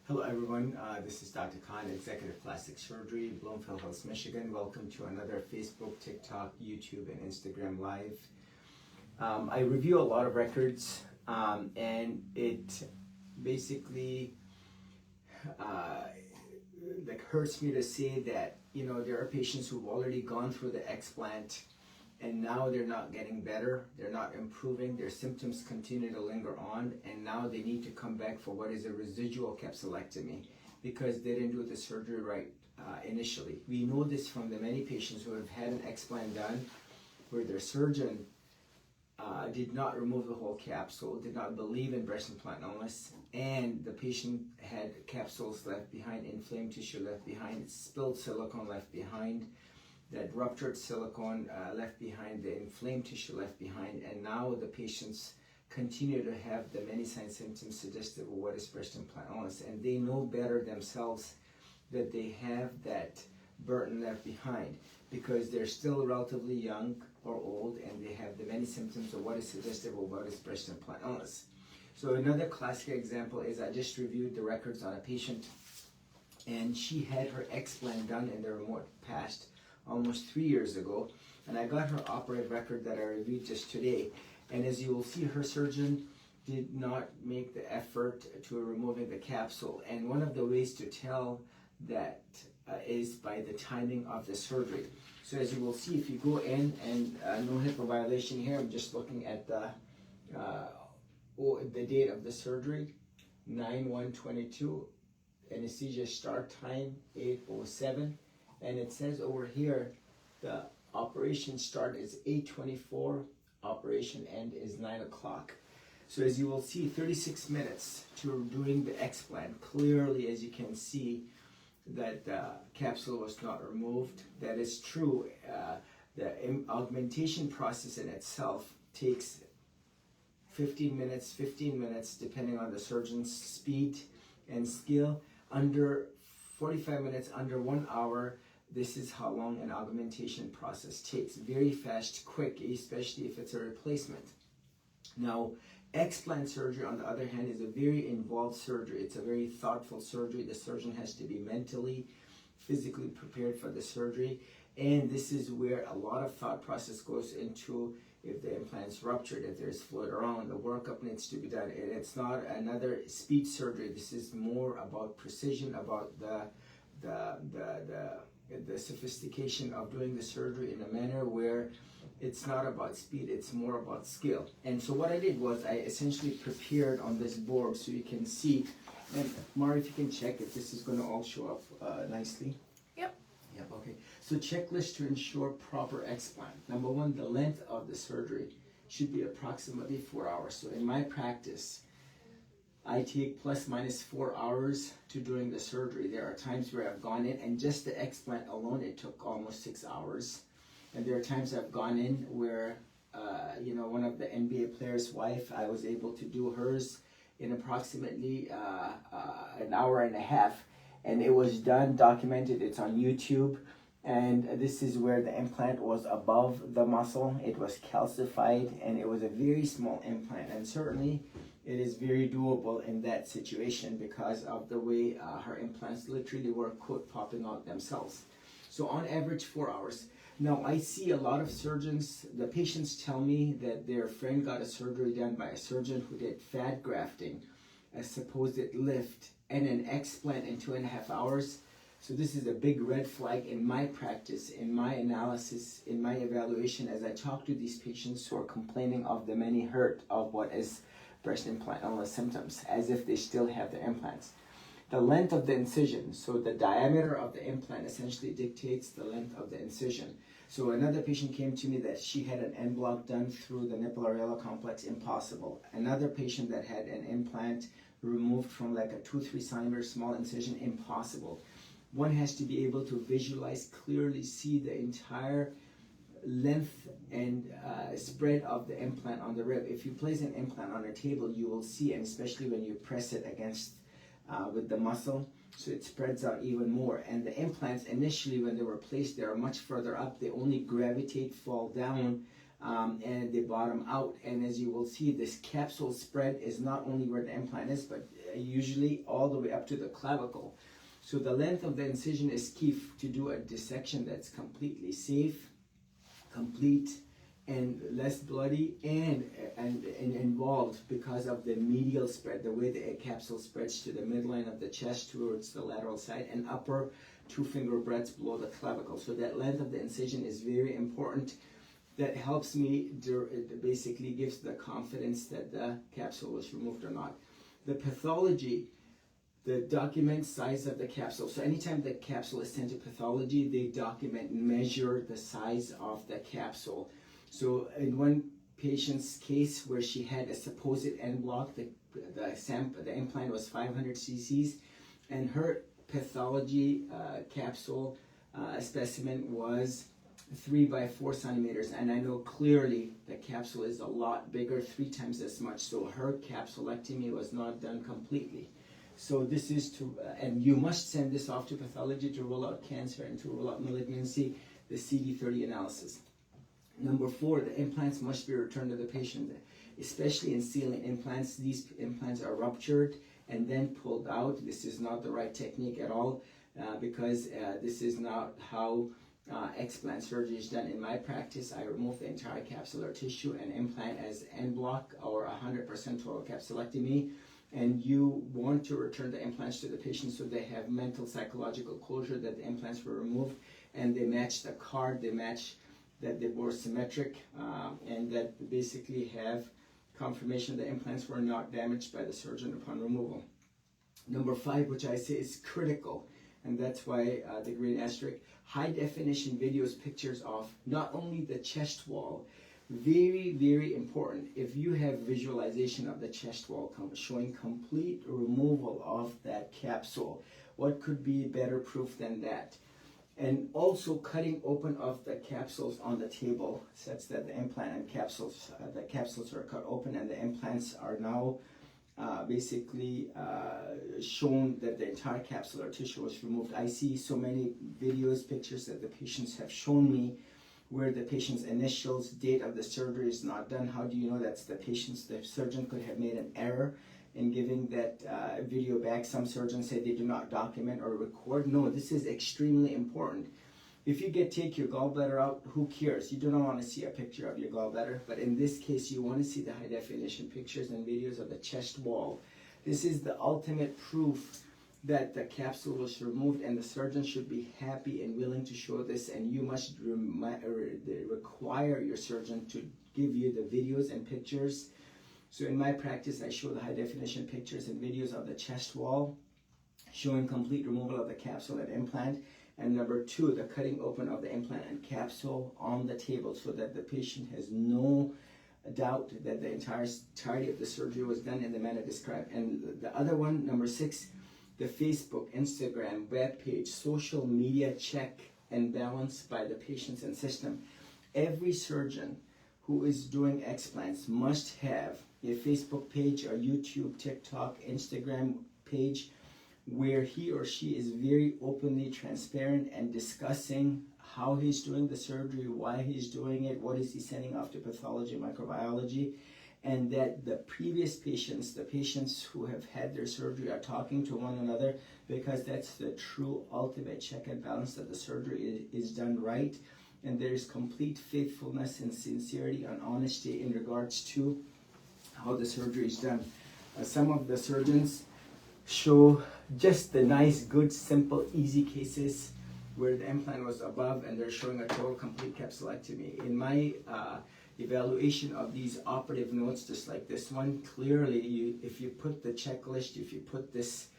Hello everyone, this is Dr. Khan, Executive Plastic Surgery, Bloomfield Hills, Michigan. Welcome to another Facebook, TikTok, YouTube, and Instagram Live. I review a lot of records and it basically hurts me to say that, there are patients who've already gone through the explant and now they're not getting better, they're not improving, their symptoms continue to linger on, and now they need to come back for what is a residual capsulectomy because they didn't do the surgery right initially. We know this from the many patients who have had an explant done where their surgeon did not remove the whole capsule, did not believe in breast implant illness, and the patient had capsules left behind, inflamed tissue left behind, spilled silicone left behind, that ruptured silicone left behind, the inflamed tissue left behind, and now the patients continue to have the many signs and symptoms suggestive of what is breast implant illness, and they know better themselves that they have that burden left behind because they're still relatively young or old and they have the many symptoms of what is suggestive of what is breast implant illness. So another classic example is I just reviewed the records on a patient and she had her explant done in the remote past almost 3 years ago, and I got her operative record that I reviewed just today, and as you will see, her surgeon did not make the effort to removing the capsule, and one of the ways to tell that is by the timing of the surgery. So as you will see, if you go in and no HIPAA violation here, I'm just looking at the date of the surgery, 9/1/22, anesthesia start time 8:07. And it says over here, the operation start is 8:24, operation end is 9 o'clock. So as you will see, 36 minutes to doing the explant. Clearly, as you can see, that the capsule was not removed. That is true. The augmentation process in itself takes 15 minutes, depending on the surgeon's speed and skill. Under 45 minutes, under 1 hour, this is how long an augmentation process takes. Very fast, quick, especially if it's a replacement. Now, explant surgery, on the other hand, is a very involved surgery. It's a very thoughtful surgery. The surgeon has to be mentally, physically prepared for the surgery. And this is where a lot of thought process goes into if the implant's ruptured, if there's fluid around, the workup needs to be done. And it's not another speed surgery. This is more about precision, about the sophistication of doing the surgery in a manner where it's not about speed, it's more about skill. And so what I did was I essentially prepared on this board so you can see, and Mara, if you can check if this is going to all show up nicely. Yep, okay. So checklist to ensure proper explant. Number one, the length of the surgery should be approximately 4 hours. So in my practice, I take plus minus 4 hours to doing the surgery. There are times where I've gone in and just the explant alone, it took almost 6 hours. And there are times I've gone in where, one of the NBA players' wife, I was able to do hers in approximately an hour and a half. And it was done, documented, it's on YouTube. And this is where the implant was above the muscle. It was calcified and it was a very small implant. And certainly, it is very doable in that situation because of the way her implants literally were, quote, popping out themselves. So on average, 4 hours. Now, I see a lot of surgeons, the patients tell me that their friend got a surgery done by a surgeon who did fat grafting, a supposed lift, and an explant in 2.5 hours. So this is a big red flag in my practice, in my analysis, in my evaluation, as I talk to these patients who are complaining of the many hurt of what is breast implant illness symptoms, as if they still have the implants. The length of the incision, so the diameter of the implant essentially dictates the length of the incision. So another patient came to me that she had an en bloc done through the nipple areola complex, impossible. Another patient that had an implant removed from like a 2-3 centimeter small incision, impossible. One has to be able to visualize, clearly see the entire length and spread of the implant on the rib. If you place an implant on a table, you will see, and especially when you press it against with the muscle, so it spreads out even more. And the implants initially, when they were placed, they are much further up. They only gravitate, fall down and they bottom out. And as you will see, this capsule spread is not only where the implant is, but usually all the way up to the clavicle. So the length of the incision is key to do a dissection that's completely safe, complete, and less bloody and involved because of the medial spread, the way the capsule spreads to the midline of the chest towards the lateral side and upper 2 finger breadths below the clavicle. So that length of the incision is very important. That helps me, it basically gives the confidence that the capsule was removed or not. The pathology, the document size of the capsule. So anytime the capsule is sent to pathology, they document and measure the size of the capsule. So in one patient's case where she had a supposed end block, the implant was 500 cc's, and her pathology capsule specimen was 3 by 4 centimeters, and I know clearly the capsule is a lot bigger, 3 times as much. So her capsulectomy was not done completely. So this is to, and you must send this off to pathology to rule out cancer and to rule out malignancy, the CD30 analysis. Number 4, the implants must be returned to the patient, especially in sealing implants. These implants are ruptured and then pulled out. This is not the right technique at all because this is not how explant surgery is done. In my practice, I remove the entire capsular tissue and implant as end block or 100% total capsulectomy. And you want to return the implants to the patient so they have mental psychological closure that the implants were removed and they match the card, they match that they were symmetric, and that basically have confirmation the implants were not damaged by the surgeon upon removal. Number 5, which I say is critical, and that's why the green asterisk, high definition videos, pictures of not only the chest wall, very, very important. If you have visualization of the chest wall showing complete removal of that capsule, what could be better proof than that? And also cutting open of the capsules on the table such that the implant and capsules, the capsules are cut open and the implants are now basically shown that the entire capsular tissue was removed. I see so many videos, pictures that the patients have shown me where the patient's initials, date of the surgery is not done. How do you know that's the patient's? The surgeon could have made an error in giving that video back. Some surgeons say they do not document or record. No, this is extremely important. If you take your gallbladder out, who cares? You do not want to see a picture of your gallbladder, but in this case, you want to see the high definition pictures and videos of the chest wall. This is the ultimate proof that the capsule was removed, and the surgeon should be happy and willing to show this, and you must require your surgeon to give you the videos and pictures. So in my practice, I show the high definition pictures and videos of the chest wall, showing complete removal of the capsule and implant. And number 2, the cutting open of the implant and capsule on the table so that the patient has no doubt that the entirety of the surgery was done in the manner described. And the other one, number 6, the Facebook, Instagram, web page, social media check and balance by the patients and system. Every surgeon who is doing explants must have a Facebook page, a YouTube, TikTok, Instagram page where he or she is very openly transparent and discussing how he's doing the surgery, why he's doing it, what is he sending off to pathology, microbiology, and that the previous patients, the patients who have had their surgery, are talking to one another, because that's the true ultimate check and balance that the surgery is done right, and there's complete faithfulness and sincerity and honesty in regards to how the surgery is done. Some of the surgeons show just the nice, good, simple, easy cases where the implant was above and they're showing a total complete capsulectomy. In my evaluation of these operative notes, just like this one, clearly if you put the checklist, if you put this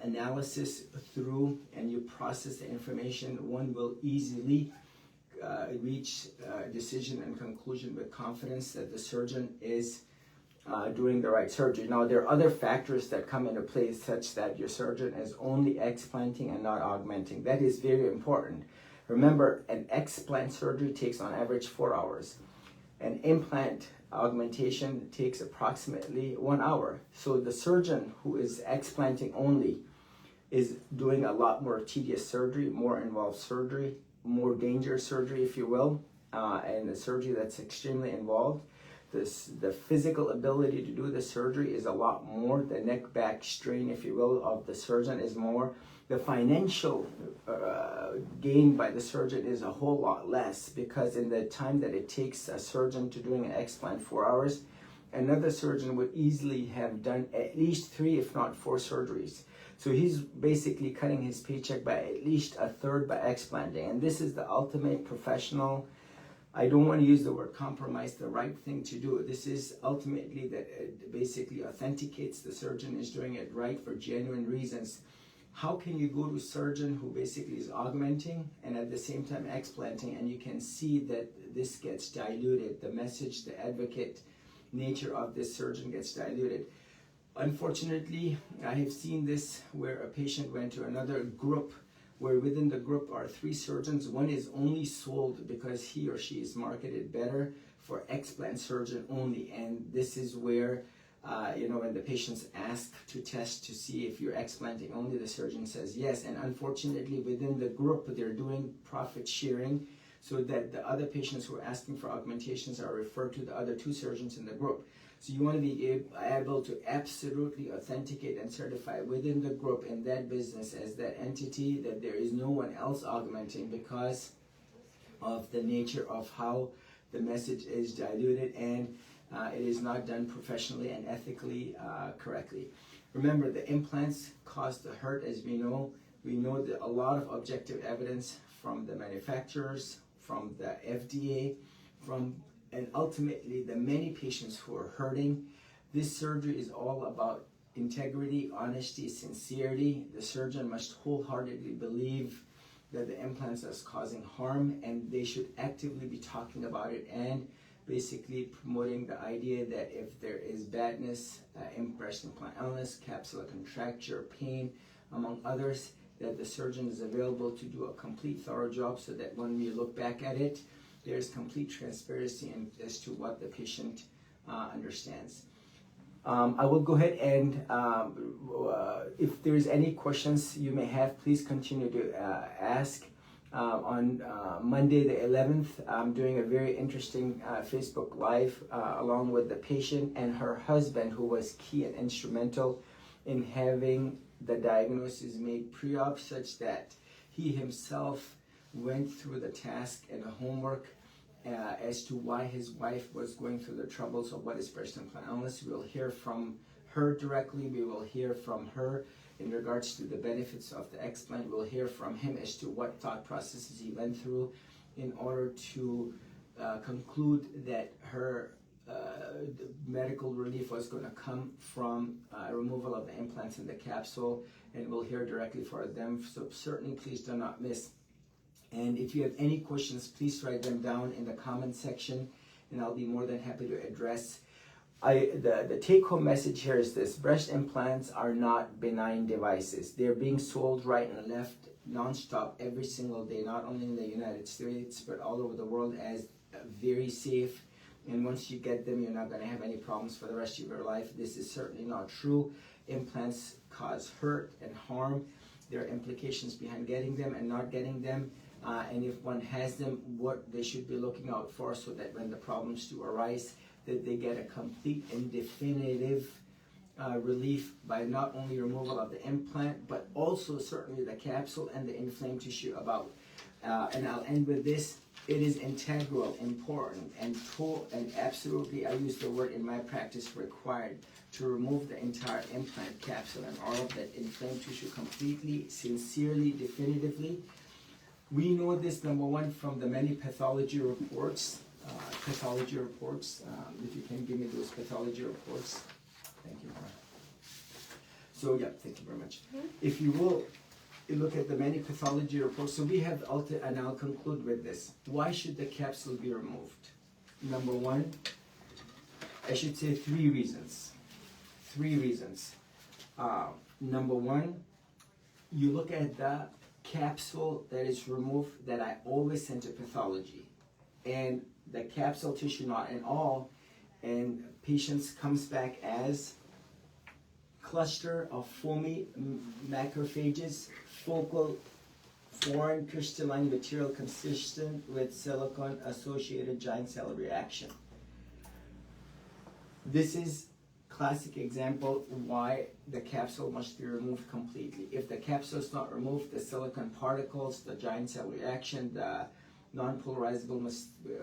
analysis through and you process the information, one will easily reach a decision and conclusion with confidence that the surgeon is doing the right surgery. Now, there are other factors that come into play, such that your surgeon is only explanting and not augmenting. That is very important. Remember, an explant surgery takes on average 4 hours. An implant augmentation takes approximately 1 hour. So the surgeon who is explanting only is doing a lot more tedious surgery, more involved surgery, more dangerous surgery, if you will. and the surgery that's extremely involved. The physical ability to do the surgery is a lot more. The neck back strain, if you will, of the surgeon is more. The financial gain by the surgeon is a whole lot less, because in the time that it takes a surgeon to doing an explant, 4 hours, another surgeon would easily have done at least 3, if not 4 surgeries. So he's basically cutting his paycheck by at least a third by explanting. And this is the ultimate professional, I don't want to use the word compromise, the right thing to do. This is ultimately that it basically authenticates the surgeon is doing it right for genuine reasons. How can you go to a surgeon who basically is augmenting and at the same time explanting, and you can see that this gets diluted, the message, the advocate nature of this surgeon gets diluted. Unfortunately, I have seen this where a patient went to another group where within the group are 3 surgeons. One is only sold because he or she is marketed better for explant surgeon only. And this is where, when the patients ask to test to see if you're explanting only, the surgeon says yes. And unfortunately, within the group, they're doing profit sharing so that the other patients who are asking for augmentations are referred to the other 2 surgeons in the group. So you want to be able to absolutely authenticate and certify within the group in that business as that entity that there is no one else augmenting, because of the nature of how the message is diluted and it is not done professionally and ethically correctly. Remember, the implants cause the hurt, as we know. We know that a lot of objective evidence from the manufacturers, from the FDA, and ultimately the many patients who are hurting. This surgery is all about integrity, honesty, sincerity. The surgeon must wholeheartedly believe that the implants are causing harm, and they should actively be talking about it and basically promoting the idea that if there is badness, breast implant illness, capsular contracture, pain, among others, that the surgeon is available to do a complete thorough job, so that when we look back at it, there's complete transparency as to what the patient understands. I will go ahead and if there's any questions you may have, please continue to ask. On Monday the 11th, I'm doing a very interesting Facebook Live along with the patient and her husband, who was key and instrumental in having the diagnosis made pre-op, such that he himself went through the task and the homework as to why his wife was going through the troubles of what is breast implant illness. We'll hear from her directly. We will hear from her in regards to the benefits of the explant. We'll hear from him as to what thought processes he went through in order to conclude that her medical relief was going to come from removal of the implants in the capsule, and we'll hear directly from them. So certainly please do not miss. And if you have any questions, please write them down in the comment section, and I'll be more than happy to address. The take-home message here is this: breast implants are not benign devices. They're being sold right and left non-stop every single day, not only in the United States, but all over the world, as very safe. And once you get them, you're not going to have any problems for the rest of your life. This is certainly not true. Implants cause hurt and harm. There are implications behind getting them and not getting them. And if one has them, what they should be looking out for, so that when the problems do arise, that they get a complete and definitive relief by not only removal of the implant, but also certainly the capsule and the inflamed tissue about. And I'll end with this: it is integral, important, and absolutely, I use the word in my practice, required to remove the entire implant capsule and all of that inflamed tissue completely, sincerely, definitively. We know this, number one, from the many pathology reports. If you can give me those pathology reports. Thank you. So yeah, thank you very much. If you will, look at the many pathology reports. So we have, and I'll conclude with this. Why should the capsule be removed? Number one, I should say 3 reasons. 3 reasons. Number one, you look at the capsule that is removed, that I always send to pathology, and the capsule tissue, not in all, and patients comes back as cluster of foamy macrophages, focal foreign crystalline material consistent with silicone-associated giant cell reaction. This is classic example why the capsule must be removed completely. If the capsule is not removed, the silicon particles, the giant cell reaction, the non-polarizable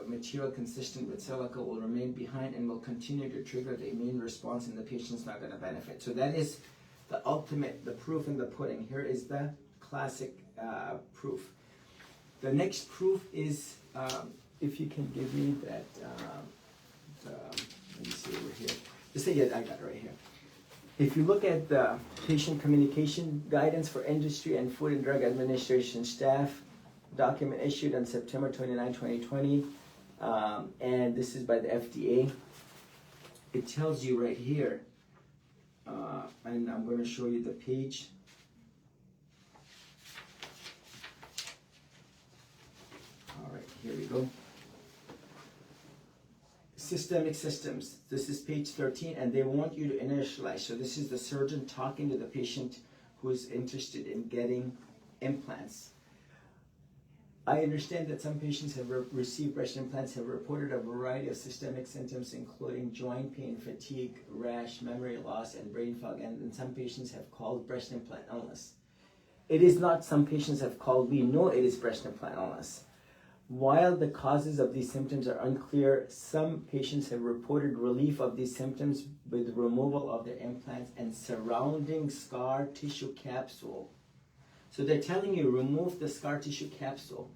material consistent with silica will remain behind and will continue to trigger the immune response, and the patient's not going to benefit. So that is the ultimate, the proof in the pudding. Here is the classic proof. The next proof is, if you can give me that, let me see over here. Just say, yeah, I got it right here. If you look at the patient communication guidance for industry and Food and Drug Administration staff, document issued on September 29, 2020, and this is by the FDA. It tells you right here, and I'm going to show you the page. All right, here we go. Systemic systems. This is page 13, and they want you to initialize. So this is the surgeon talking to the patient who is interested in getting implants. I understand that some patients have received breast implants have reported a variety of systemic symptoms, including joint pain, fatigue, rash, memory loss, and brain fog, and some patients have called breast implant illness. It is not some patients have called, we know it is breast implant illness. While the causes of these symptoms are unclear, some patients have reported relief of these symptoms with removal of their implants and surrounding scar tissue capsule. So they're telling you remove the scar tissue capsule.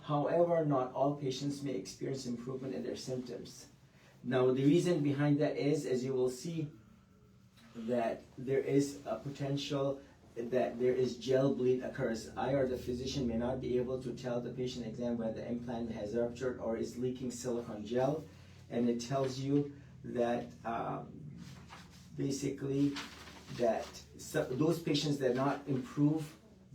However, not all patients may experience improvement in their symptoms. Now, the reason behind that is, as you will see, that there is a potential that there is gel bleed occurs. I or the physician may not be able to tell the patient exam whether the implant has ruptured or is leaking silicone gel, and it tells you that basically that those patients that not improve,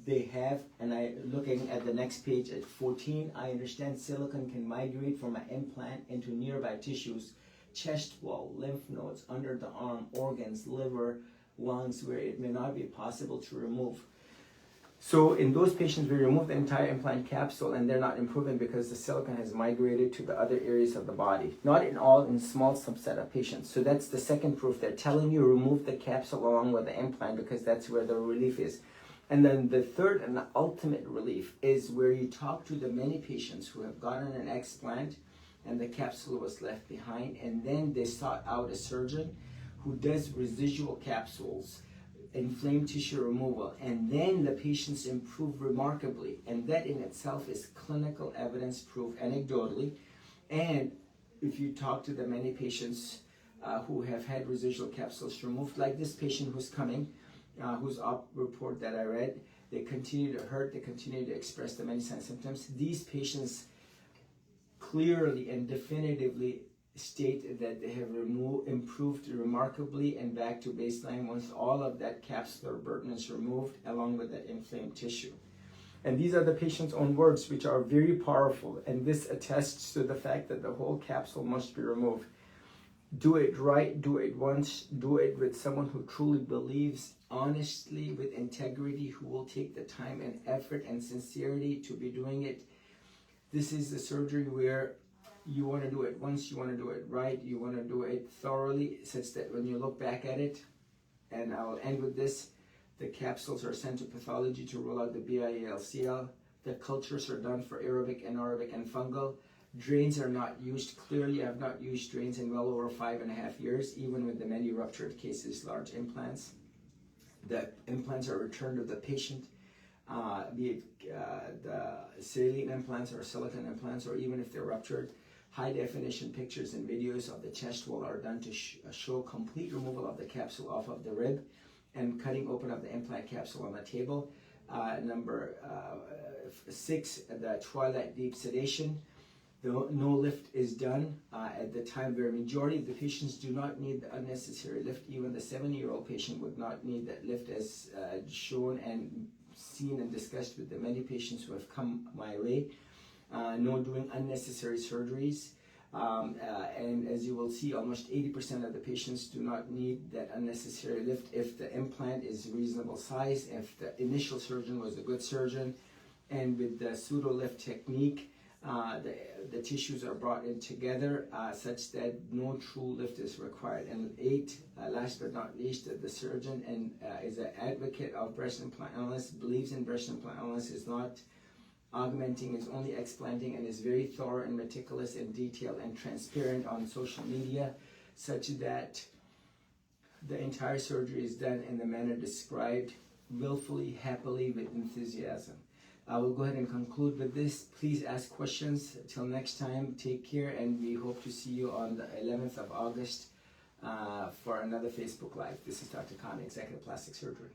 they have, and looking at the next page at 14, I understand silicone can migrate from an implant into nearby tissues, chest wall, lymph nodes, under the arm, organs, liver, lungs, where it may not be possible to remove. So in those patients, we remove the entire implant capsule and they're not improving because the silicone has migrated to the other areas of the body. Not in all, in small subset of patients. So that's the second proof. They're telling you remove the capsule along with the implant because that's where the relief is. And then the third and the ultimate relief is where you talk to the many patients who have gotten an explant and the capsule was left behind, and then they sought out a surgeon who does residual capsules, inflamed tissue removal, and then the patients improve remarkably. And that in itself is clinical evidence proof anecdotally. And if you talk to the many patients who have had residual capsules removed, like this patient who's coming, whose op report that I read, they continue to hurt, they continue to express the many signs and symptoms. These patients clearly and definitively state that they have improved remarkably and back to baseline once all of that capsular burden is removed along with that inflamed tissue. And these are the patient's own words, which are very powerful, and this attests to the fact that the whole capsule must be removed. Do it right, do it once, do it with someone who truly believes honestly, with integrity, who will take the time and effort and sincerity to be doing it. This is the surgery where you want to do it once, you want to do it right, you want to do it thoroughly, such that when you look back at it, and I will end with this, the capsules are sent to pathology to rule out the PLLC. The cultures are done for aerobic, anaerobic, and fungal. Drains are not used. Clearly, I have not used drains in well over 5.5 years, even with the many ruptured cases, large implants. The implants are returned to the patient, be it the saline implants or silicone implants, or even if they're ruptured. High definition pictures and videos of the chest wall are done to show complete removal of the capsule off of the rib and cutting open of the implant capsule on the table. Number 6, the twilight deep sedation. No lift is done at the time where majority of the patients do not need the unnecessary lift. Even the 70-year-old patient would not need that lift, as shown and seen and discussed with the many patients who have come my way. No doing unnecessary surgeries. And as you will see, almost 80% of the patients do not need that unnecessary lift if the implant is reasonable size, if the initial surgeon was a good surgeon, and with the pseudo lift technique, the tissues are brought in together such that no true lift is required. And 8, last but not least, the surgeon and is an advocate of breast implant illness, believes in breast implant illness, is not augmenting, is only explanting, and is very thorough and meticulous and detailed and transparent on social media, such that the entire surgery is done in the manner described, willfully, happily, with enthusiasm. I will go ahead and conclude with this. Please ask questions. Till next time, take care, and we hope to see you on the 11th of August for another Facebook Live. This is Dr. Khan, Executive Plastic Surgery.